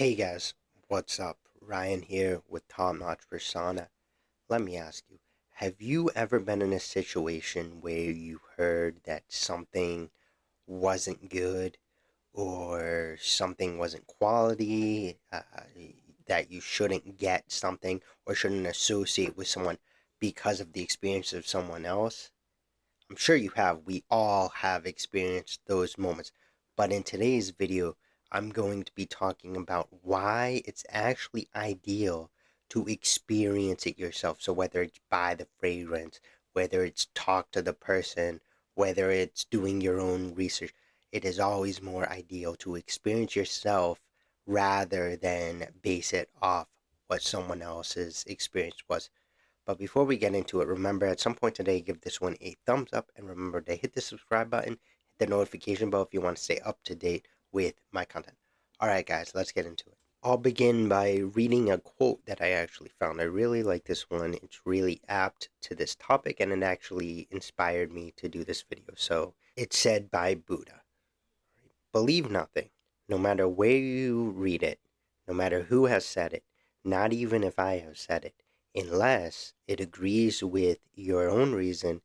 Hey guys, what's up? Ryan here with Top Notch Persona. Let me ask you, have you ever been in a situation where you heard that something wasn't good or something wasn't quality, that you shouldn't get something or shouldn't associate with someone because of the experience of someone else? I'm sure you have. We all have experienced those moments. But in today's video, I'm going to be talking about why it's actually ideal to experience it yourself. So whether it's buy the fragrance, whether it's talk to the person, whether it's doing your own research, it is always more ideal to experience yourself rather than base it off what someone else's experience was. But before we get into it, remember at some point today, give this one a thumbs up and remember to hit the subscribe button, hit the notification bell if you want to stay up to date with my content. Alright, guys, let's get into it. I'll begin by reading a quote that I actually found. I really like this one. It's really apt to this topic and it actually inspired me to do this video. So it's said by Buddha: believe nothing, no matter where you read it, no matter who has said it, not even if I have said it, unless it agrees with your own reason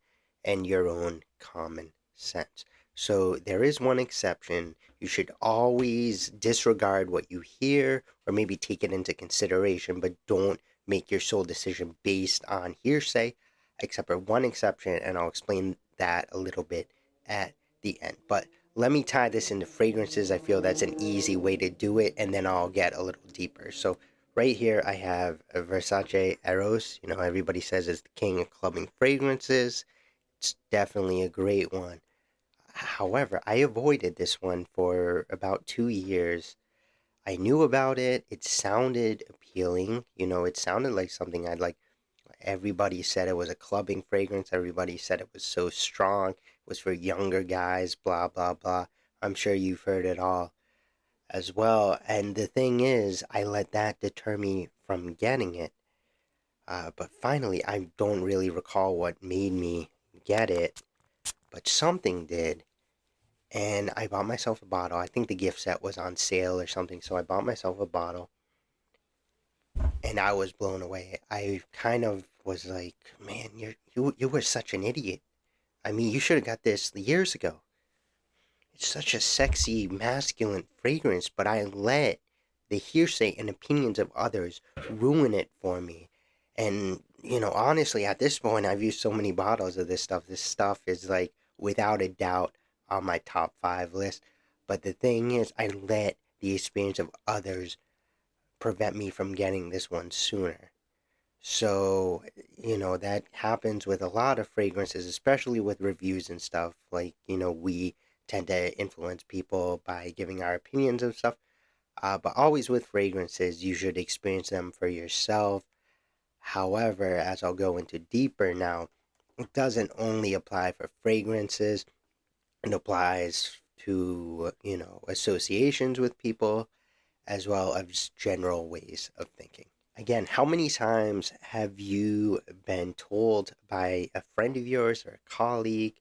and your own common sense. So there is one exception. You should always disregard what you hear or maybe take it into consideration, but don't make your sole decision based on hearsay, except for one exception, and I'll explain that a little bit at the end. But let me tie this into fragrances. I feel that's an easy way to do it, and then I'll get a little deeper. So right here I have a Versace Eros. You know, everybody says it's the king of clubbing fragrances. It's definitely a great one. However, I avoided this one for about 2 years. I knew about it. It sounded appealing. You know, it sounded like something I'd like. Everybody said it was a clubbing fragrance. Everybody said it was so strong. It was for younger guys, blah, blah, blah. I'm sure you've heard it all as well. And the thing is, I let that deter me from getting it. But finally, I don't really recall what made me get it, but something did. And I bought myself a bottle. I think the gift set was on sale or something. So I bought myself a bottle and I was blown away. I kind of was like, man, you were such an idiot. I mean, you should have got this years ago. It's such a sexy, masculine fragrance, but I let the hearsay and opinions of others ruin it for me. And, you know, honestly, at this point, I've used so many bottles of this stuff. This stuff is like, without a doubt, on my top 5 list. But the thing is, I let the experience of others prevent me from getting this one sooner. So, you know, that happens with a lot of fragrances, especially with reviews and stuff. Like, you know, we tend to influence people by giving our opinions of stuff. But always with fragrances, you should experience them for yourself. However, as I'll go into deeper now, it doesn't only apply for fragrances, it applies to, you know, associations with people as well as general ways of thinking. Again, how many times have you been told by a friend of yours or a colleague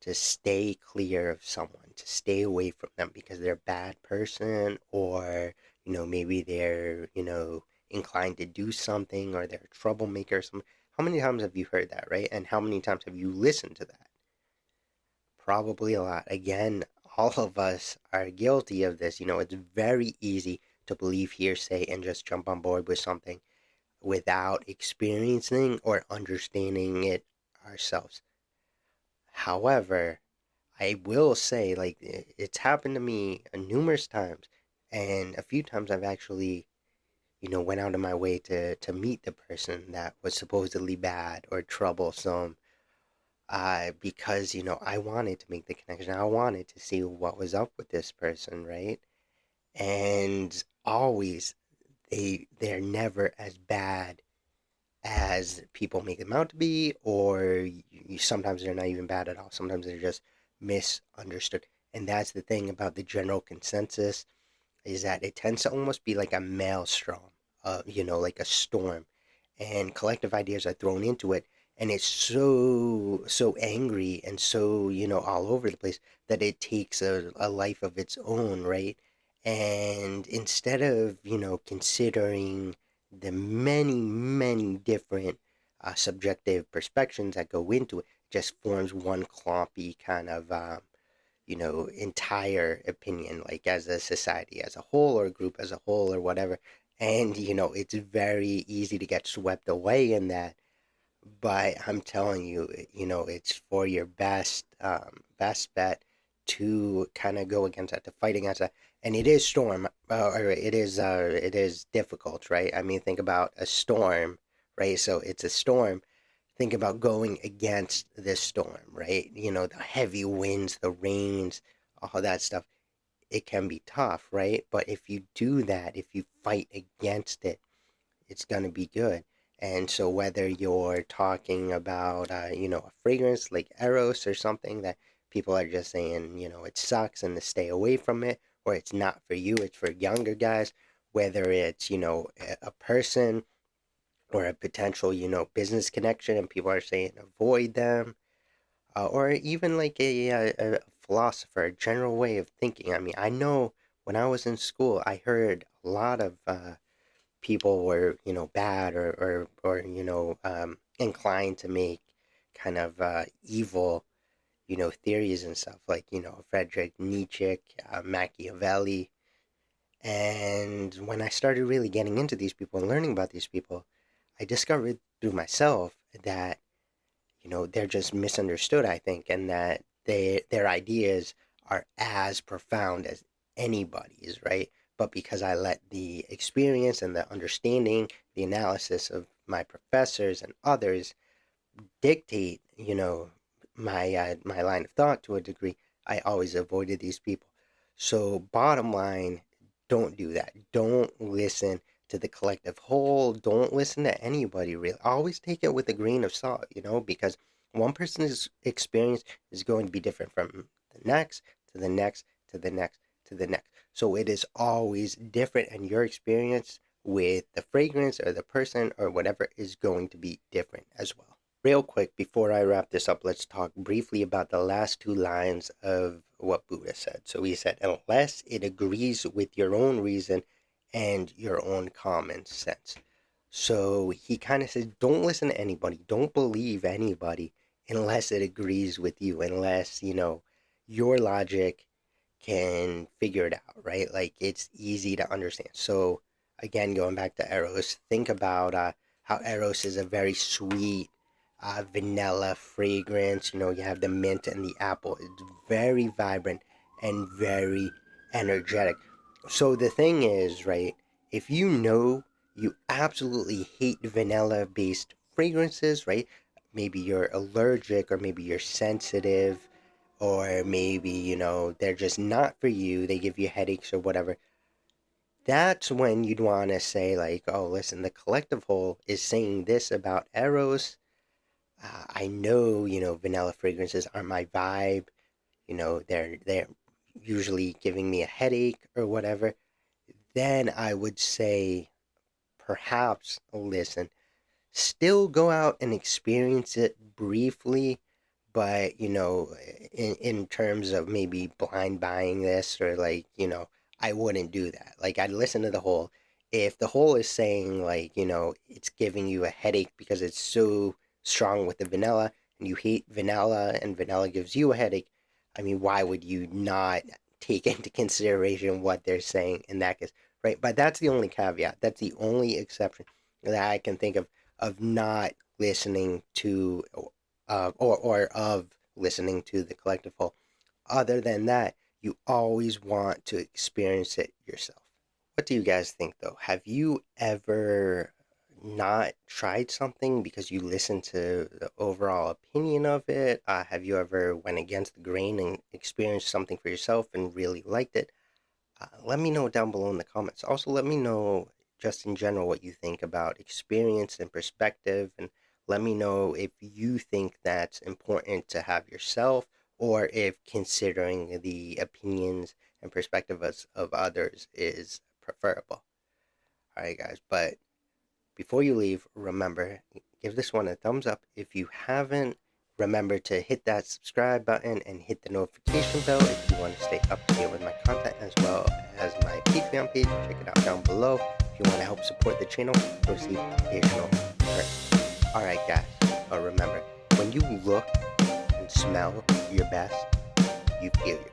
to stay clear of someone, to stay away from them because they're a bad person or, you know, maybe they're, you know, inclined to do something or they're a troublemaker or something? How many times have you heard that, right? And how many times have you listened to that? Probably a lot. Again, all of us are guilty of this. You know, it's very easy to believe hearsay and just jump on board with something without experiencing or understanding it ourselves. However, I will say, like, it's happened to me numerous times, and a few times I've actually, you know, went out of my way to meet the person that was supposedly bad or troublesome, because, you know, I wanted to make the connection. I wanted to see what was up with this person, right? And always, they're never as bad as people make them out to be, or sometimes they're not even bad at all. Sometimes they're just misunderstood. And that's the thing about the general consensus, is that it tends to almost be like a maelstrom, you know, like a storm, and collective ideas are thrown into it, and it's so angry and so, you know, all over the place that it takes a life of its own, right? And instead of, considering the many, many different subjective perspectives that go into it, just forms one clumpy kind of, entire opinion, like as a society as a whole or a group as a whole or whatever. And, it's very easy to get swept away in that. But I'm telling you, it's for your best bet to kind of go against that, to fight against that. And it is storm, or it is difficult, right? I mean, think about a storm, right? So it's a storm. Think about going against this storm, right? The heavy winds, the rains, all that stuff. It can be tough, right? But if you do that, if you fight against it, it's going to be good. And so whether you're talking about, a fragrance like Eros or something that people are just saying, it sucks and to stay away from it, or it's not for you, it's for younger guys, whether it's, a person or a potential, business connection and people are saying avoid them, or even like a philosopher, a general way of thinking. I mean, I know when I was in school, I heard a lot of people were, bad or inclined to make kind of evil, theories and stuff like, Friedrich Nietzsche, Machiavelli. And when I started really getting into these people and learning about these people, I discovered through myself that, they're just misunderstood, I think, and that their ideas are as profound as anybody's, right? But because I let the experience and the understanding, the analysis of my professors and others dictate, my line of thought to a degree, I always avoided these people. So bottom line, don't do that. Don't listen to the collective whole. Don't listen to anybody really. Always take it with a grain of salt, because one person's experience is going to be different from the next to the next to the next to the next. So it is always different, and your experience with the fragrance or the person or whatever is going to be different as well. Real quick, before I wrap this up, let's talk briefly about the last two lines of what Buddha said. So he said, unless it agrees with your own reason and your own common sense. So he kind of says, don't listen to anybody, don't believe anybody unless it agrees with you, unless, your logic can figure it out, right? Like it's easy to understand. So again, going back to Eros, think about how Eros is a very sweet vanilla fragrance. You have the mint and the apple. It's very vibrant and very energetic. So the thing is, right, if you absolutely hate vanilla based fragrances, right? Maybe you're allergic or maybe you're sensitive or maybe, they're just not for you, they give you headaches or whatever. That's when you'd want to say, like, oh, listen, the collective whole is saying this about Eros. I know, vanilla fragrances aren't my vibe. They're usually giving me a headache or whatever. Then I would say, perhaps listen. Still go out and experience it briefly, but in terms of maybe blind buying this or like, I wouldn't do that. Like I'd listen to the whole. If the whole is saying like, it's giving you a headache because it's so strong with the vanilla and you hate vanilla and vanilla gives you a headache, I mean, why would you not take into consideration what they're saying in that case, right? But that's the only caveat. That's the only exception that I can think of not listening to or of listening to the collective whole. Other than that, you always want to experience it yourself. What do you guys think though? Have you ever not tried something because you listened to the overall opinion of it? Have you ever went against the grain and experienced something for yourself and really liked it? Let me know down below in the comments. Also, let me know just in general what you think about experience and perspective, and let me know if you think that's important to have yourself or if considering the opinions and perspective of others is preferable. All right, guys, but before you leave, remember, give this one a thumbs up if you haven't, Remember to hit that subscribe button and hit the notification bell if you want to stay up to date with my content, as well as my Patreon page. Check it out down below. If you want to help support the channel, receive additional perks. Alright guys, but remember, when you look and smell your best, you feel your